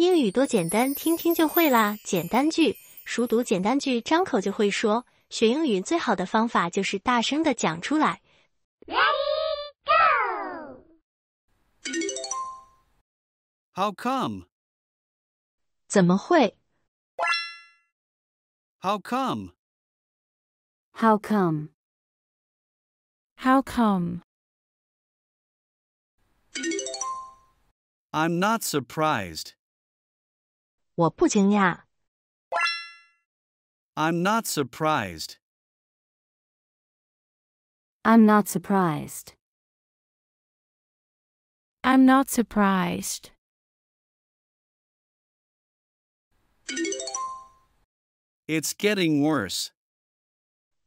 英语多简单，听听就会啦！简单句，熟读简单句，张口就会说。学英语最好的方法就是大声地讲出来。Ready, go! How come? 怎么会？ How come? How come? How come? I'm not surprised. 我不惊讶。I'm not surprised. I'm not surprised. I'm not surprised. It's getting worse.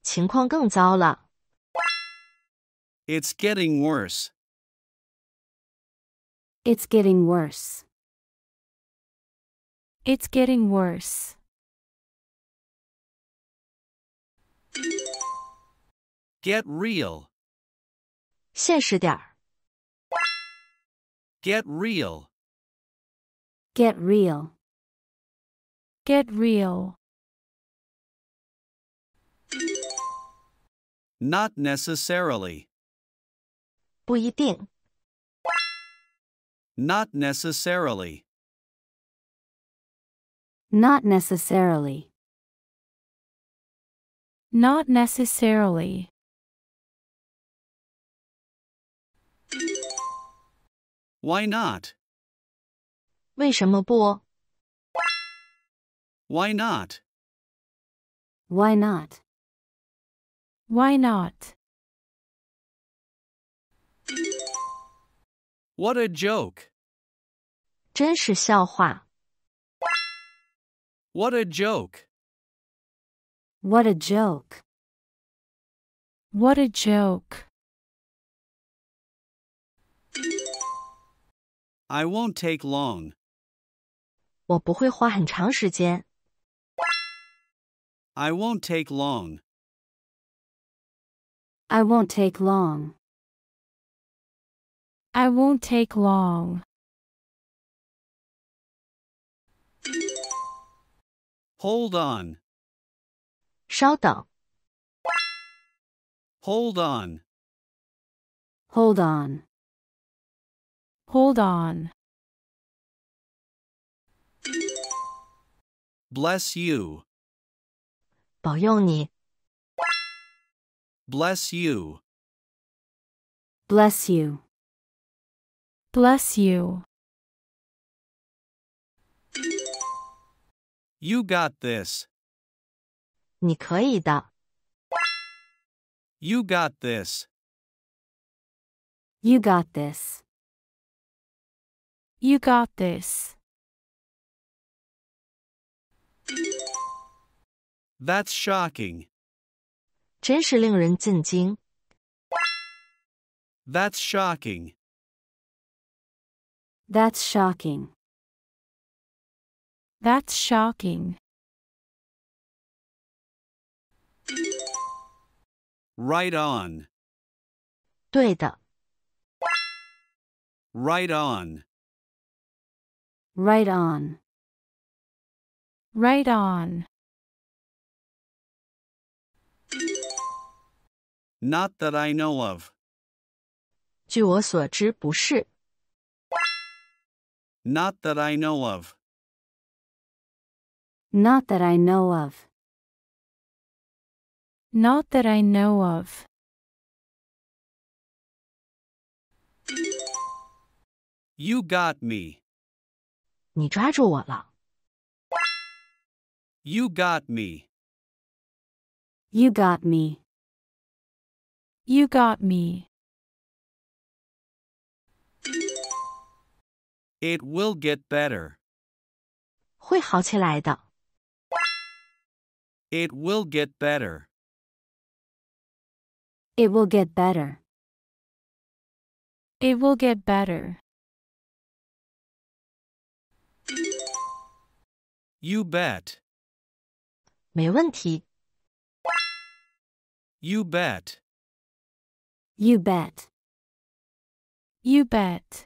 情况更糟了。It's getting worse. It's getting worse. It's getting worse. Get real. 现实点儿。Get real. Get real. Get real. Not necessarily. 不一定。Not necessarily. Not necessarily. Not necessarily. Why not? 为什么不？ Why not? Why not? Why not? What a joke. 真是笑话。 What a joke. What a joke. What a joke. I won't take long. 我不会花很长时间。I won't take long. I won't take long. I won't take long. Hold on. 稍等。 Hold on. Hold on. Hold on. Bless you. 保佑你。 Bless you. Bless you. Bless you. You got this. 你可以的。 You got this. You got this. You got this. That's shocking. 真是令人震惊。 That's shocking. That's shocking. That's shocking. Right on. 对的。 Right on. Right on. Right on. Not that I know of. 据我所知，不是。 Not that I know of. Not that I know of. Not that I know of. You got me. 你抓住我了。 You got me. You got me. You got me. It will get better. 会好起来的。 It will get better. It will get better. It will get better. You bet. 没问题。 You bet. You bet. You bet.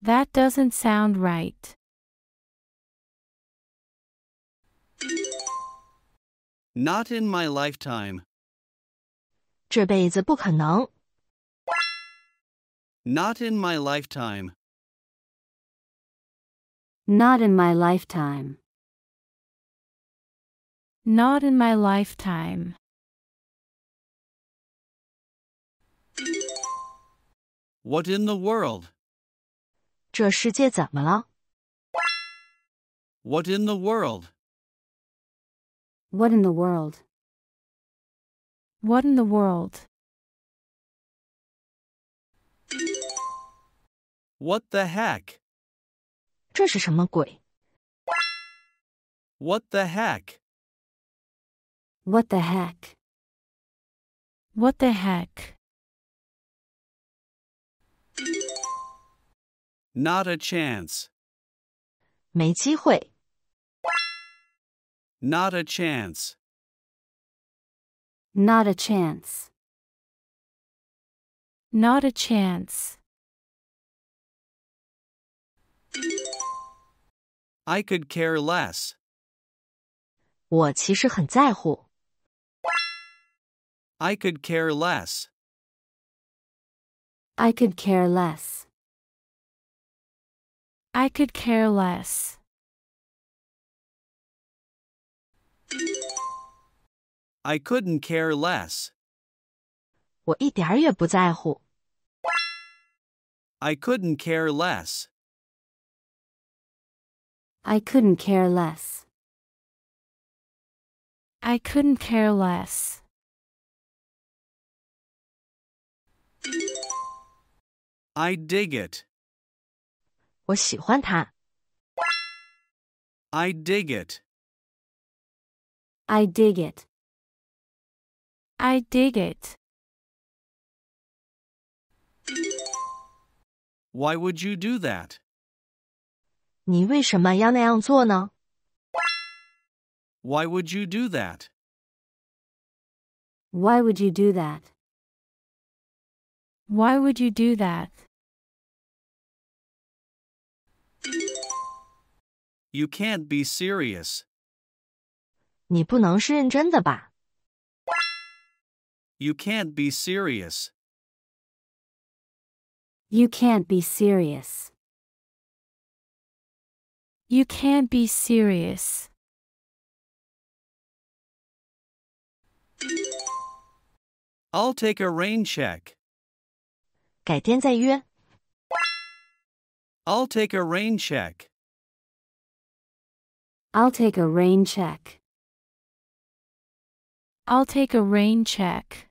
That doesn't sound right. Not in my lifetime. 这辈子不可能。Not in my lifetime. Not in my lifetime. Not in my lifetime. What in the world? 这世界怎么了？ What in the world? What in the world? What in the world? What the heck? 这是什么鬼？ What the heck? What the heck? What the heck? Not a chance. 没机会。 Not a chance. Not a chance. Not a chance. I could care less. 我其实很在乎。 I could care less. I could care less. I could care less. I couldn't care less. 我一点儿也不在乎。 I couldn't care less. I couldn't care less. I couldn't care less. I dig it. 我喜欢它。 I dig it. I dig it. I dig it. Why would you do that? 你为什么要那样做呢？ Why would you do that? Why would you do that? Why would you do that? You can't be serious. 你不能是认真的吧？ You can't be serious. You can't be serious. You can't be serious. I'll take a rain check. 改天再约。 I'll take a rain check. I'll take a rain check. I'll take a rain check.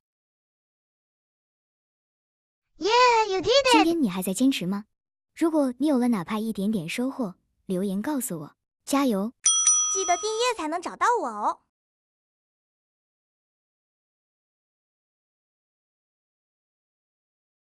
Yeah, you did 今 it! 天你还在坚持吗？如果你有了哪怕一点点收获，留言告诉我，加油！记得订阅才能找到我哦。